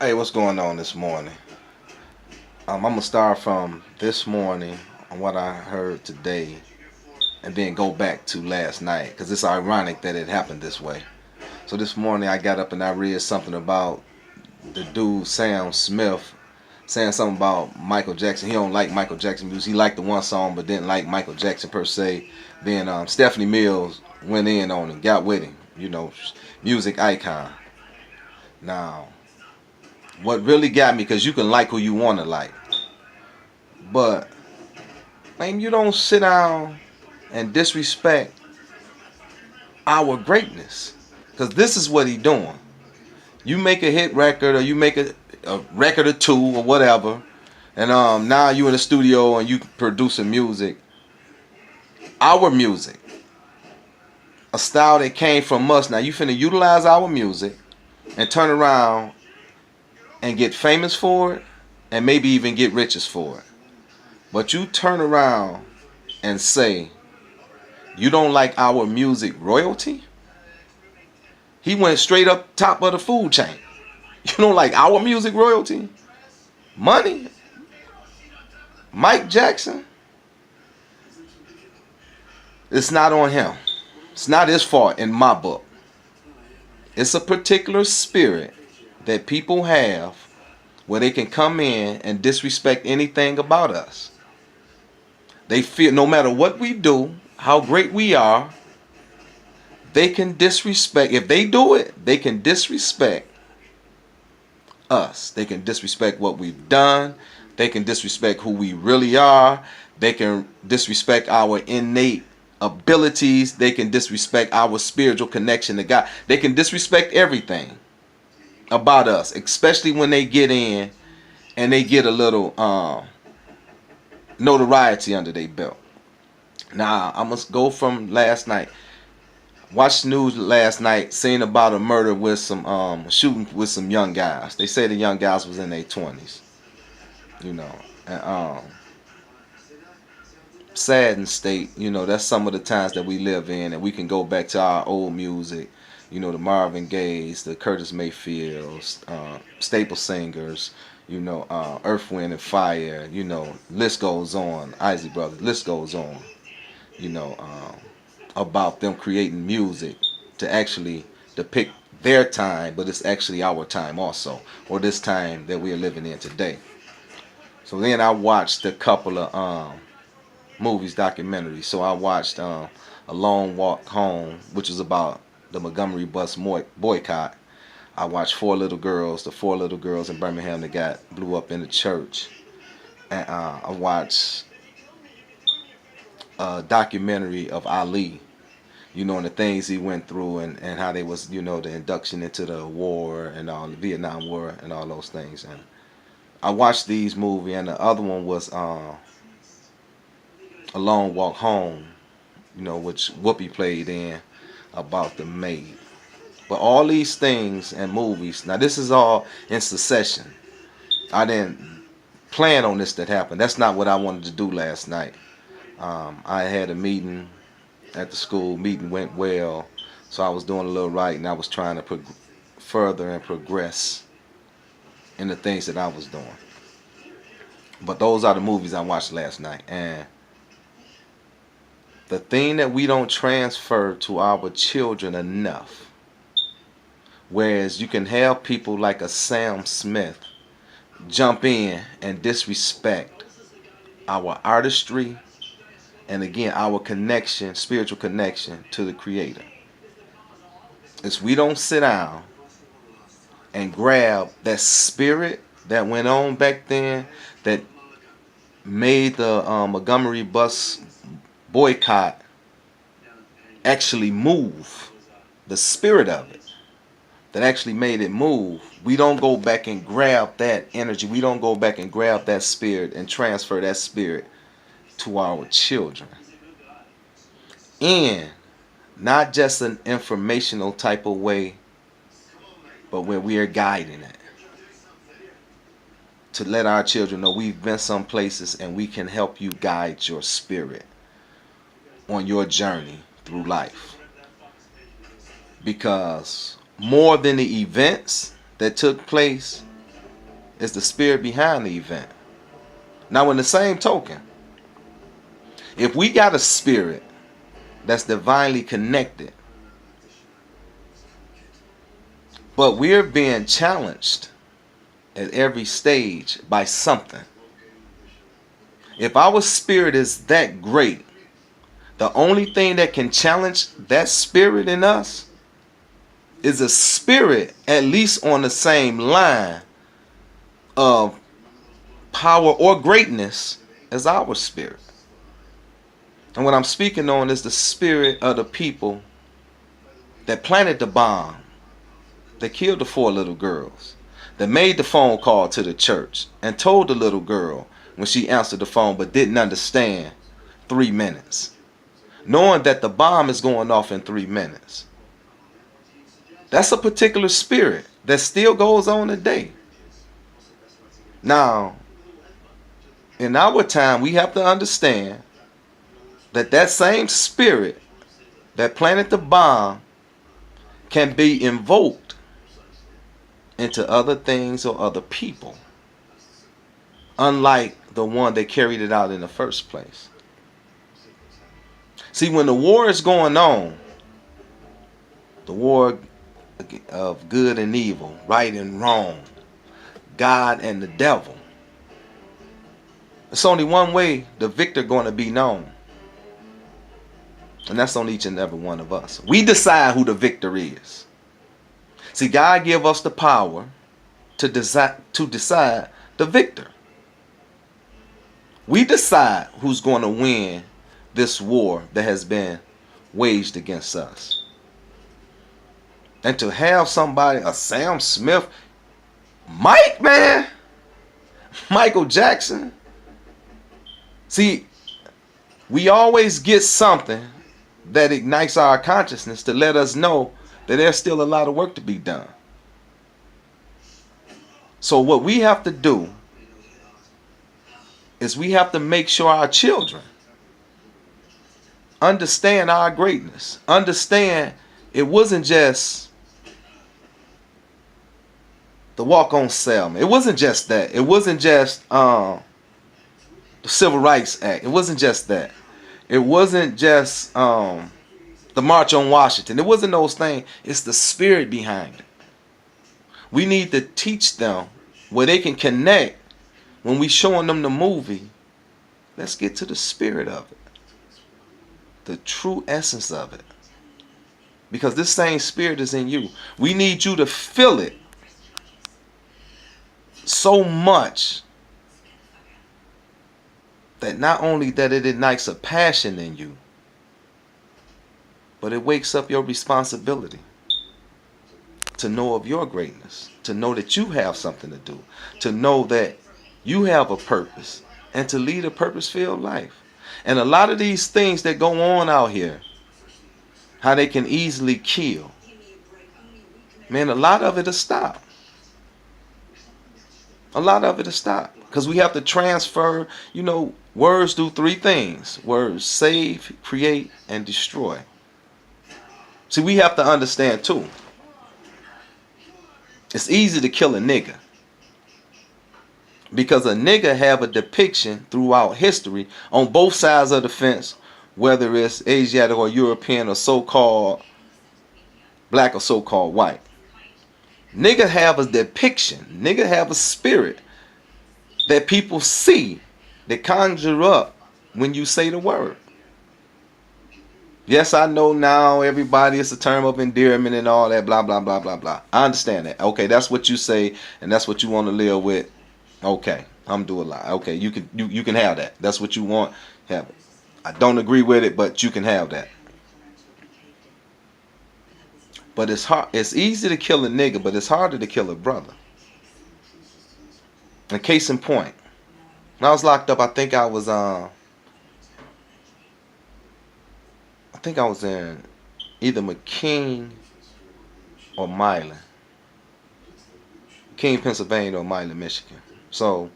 Hey, what's going on this morning? I'm gonna start from this morning on what I heard today, and then go back to last night because it's ironic that it happened this way. So this morning I got up and I read something about the dude Sam Smith saying something about Michael Jackson. He don't like Michael Jackson music. He liked the one song, but didn't like Michael Jackson per se. Then Stephanie Mills went in on him, got with him. Music icon. Now, what really got me, because you can like who you want to like, but man, you don't sit down and disrespect our greatness, because this is what he doing. You make a hit record, or you make a record or two or whatever, and now you in the studio and you producing music, our music, a style that came from us. Now you finna utilize our music and turn around and get famous for it, and maybe even get riches for it. But you turn around and say you don't like our music royalty. He went straight up top of the food chain. You don't like our music royalty? Money? Mike Jackson? It's not on him. It's not his fault in my book. It's a particular spirit that people have where they can come in and disrespect anything about us. They feel no matter what we do, how great we are, they can disrespect. If they do it, they can disrespect us. They can disrespect what we've done. They can disrespect who we really are. They can disrespect our innate abilities. They can disrespect our spiritual connection to God. They can disrespect everything about us, especially when they get in and they get a little notoriety under their belt. Now, I must go from last night. Watched the news last night, seen about a murder with some shooting with some young guys. They say the young guys was in their 20s. And saddened state. That's some of the times that we live in, and we can go back to our old music. The Marvin Gayes, the Curtis Mayfields, staple singers. Earth, Wind and Fire. List goes on. Isley Brothers. List goes on. You know. About them creating music to actually depict their time, but it's actually our time also, or this time that we are living in today. So then I watched a couple of movies, documentaries. So I watched A Long Walk Home, which is about the Montgomery bus boycott. I watched the four little girls in Birmingham that got blew up in the church. And I watched a documentary of Ali, and the things he went through, and how they was, the induction into the war and all, the Vietnam War and all those things. And I watched these movies, and the other one was A Long Walk Home, which Whoopi played in, about the maid. But all these things and movies, now this is all in succession. I didn't plan on this to happen. That's not what I wanted to do last night. I had a meeting at the school. Meeting went well, so I was doing a little writing. I was trying to further and progress in the things that I was doing. But those are the movies I watched last night. And the thing that we don't transfer to our children enough, whereas you can have people like a Sam Smith jump in and disrespect our artistry, and again, our connection, spiritual connection to the Creator. Is we don't sit down and grab that spirit that went on back then, that made the Montgomery bus boycott actually move, the spirit of it, that actually made it move. We don't go back and grab that energy. We don't go back and grab that spirit and transfer that spirit to our children. And not just an informational type of way, but where we are guiding it. To let our children know we've been some places and we can help you guide your spirit on your journey through life. Because more than the events that took place, It's the spirit behind the event. Now, in the same token, if we got a spirit that's divinely connected, but we're being challenged at every stage by something. If our spirit is that great, the only thing that can challenge that spirit in us is a spirit at least on the same line of power or greatness as our spirit. And what I'm speaking on is the spirit of the people that planted the bomb, that killed the 4 little girls, that made the phone call to the church and told the little girl when she answered the phone but didn't understand 3 minutes, knowing that the bomb is going off in 3 minutes. That's a particular spirit that still goes on today. Now, in our time, we have to understand that that same spirit that planted the bomb can be invoked into other things or other people, unlike the one that carried it out in the first place. See, when the war is going on, the war of good and evil, right and wrong, God and the devil, it's only one way the victor going to be known. And that's on each and every one of us. We decide who the victor is. See, God give us the power to decide the victor. We decide who's going to win this war that has been waged against us. And to have somebody, a Sam Smith, Mike, man, Michael Jackson. See, we always get something that ignites our consciousness to let us know that there's still a lot of work to be done. So what we have to do is we have to make sure our children understand our greatness. Understand it wasn't just the walk on Selma. It wasn't just that. It wasn't just the Civil Rights Act. It wasn't just that. It wasn't just the March on Washington. It wasn't those things. It's the spirit behind it. We need to teach them where they can connect when we showing them the movie. Let's get to the spirit of it. The true essence of it. Because this same spirit is in you. We need you to feel it so much that not only that it ignites a passion in you, but it wakes up your responsibility to know of your greatness, to know that you have something to do, to know that you have a purpose, and to lead a purpose-filled life. And a lot of these things that go on out here, how they can easily kill, man, a lot of it will stop. A lot of it will stop. Because we have to transfer, words do 3 things. Words save, create, and destroy. See, we have to understand too. It's easy to kill a nigga. Because a nigga have a depiction throughout history on both sides of the fence, whether it's Asiatic or European or so-called black or so-called white. Nigga have a depiction. Nigga have a spirit that people see, that conjure up when you say the word. Yes, I know now everybody, it's a term of endearment and all that, blah, blah, blah, blah, blah. I understand that. Okay, that's what you say and that's what you want to live with. Okay, I'm doing a lot. Okay, you can have that. That's what you want. Have it. I don't agree with it, but you can have that. But it's hard. It's easy to kill a nigga, but it's harder to kill a brother. And case in point, when I was locked up, I think I was in either McKean or Milan. McKean, Pennsylvania, or Milan, Michigan. So I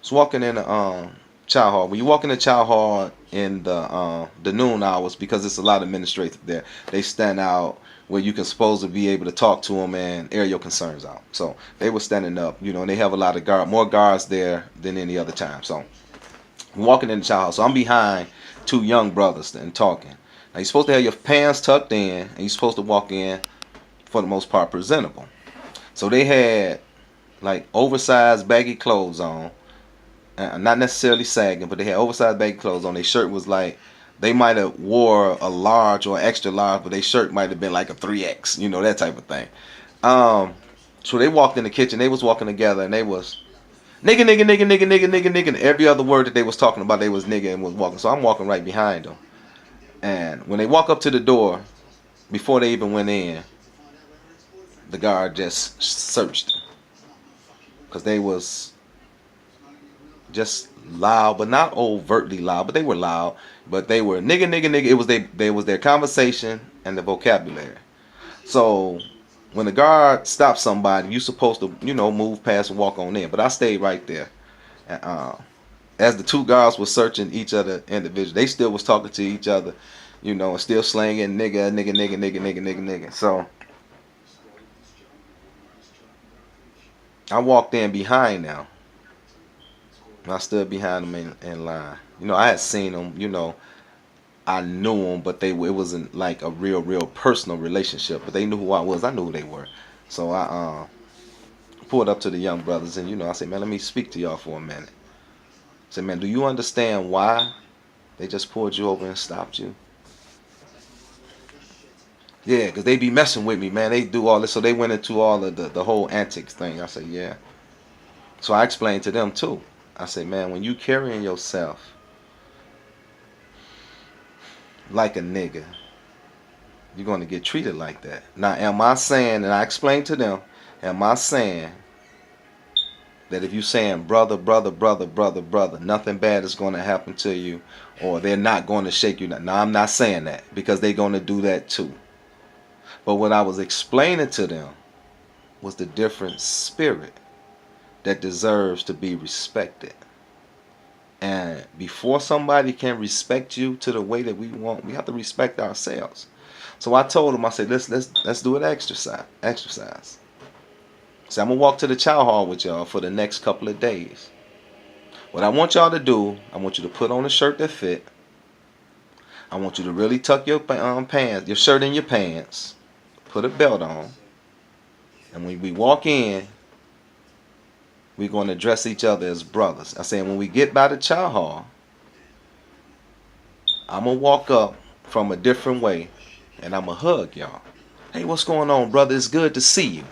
was walking in the chow hall. When you walk into chow hall in the noon hours, because it's a lot of administrators there, they stand out where you can supposed to be able to talk to them and air your concerns out. So they were standing up, you know, and they have a lot of more guards there than any other time. So I'm walking in the chow hall. So I'm behind two young brothers and talking. Now you're supposed to have your pants tucked in, and you're supposed to walk in for the most part presentable. So they had like oversized baggy clothes on, not necessarily sagging, but they had oversized baggy clothes on. Their shirt was like, they might have wore a large or extra large, but their shirt might have been like a 3X, you know, that type of thing. So they walked in the kitchen. They was walking together, and they was nigga, nigga, nigga, nigga, nigga, nigga, nigga. And every other word that they was talking about, they was nigga and was walking. So I'm walking right behind them. And when they walk up to the door, before they even went in, the guard just searched them. Because they was just loud, but not overtly loud, but they were loud. But they were nigga, nigga, nigga. It was their conversation and the vocabulary. So when the guard stops somebody, you're supposed to, you know, move past and walk on in. But I stayed right there. And, as the two guards were searching each other individually, they still was talking to each other, you know, and still slanging nigga, nigga, nigga, nigga, nigga, nigga, nigga. So I walked in behind them. I stood behind them in line. You know, I had seen them, you know, I knew them, but it wasn't like a real personal relationship. But they knew who I was. I knew who they were. So I pulled up to the young brothers, and, you know, I said, man, let me speak to y'all for a minute. I said, man, do you understand why they just pulled you over and stopped you? Yeah, because they be messing with me, man. They do all this. So they went into all of the whole antics thing. I said, yeah. So I explained to them, too. I said, man, when you carrying yourself like a nigga, you're going to get treated like that. Now, am I saying, and I explained to them, am I saying that if you saying brother, brother, brother, brother, brother, nothing bad is going to happen to you, or they're not going to shake you? No, I'm not saying that, because they're going to do that too. But what I was explaining to them was the different spirit that deserves to be respected. And before somebody can respect you to the way that we want, we have to respect ourselves. So I told them, I said, let's do an exercise. So I'm gonna walk to the chow hall with y'all for the next couple of days. What I want y'all to do, I want you to put on a shirt that fit. I want you to really tuck your pants, your shirt in your pants, put a belt on, and when we walk in, we're going to address each other as brothers. I said, when we get by the chow hall, I'm going to walk up from a different way, and I'm going to hug y'all. Hey, what's going on, brother? It's good to see you.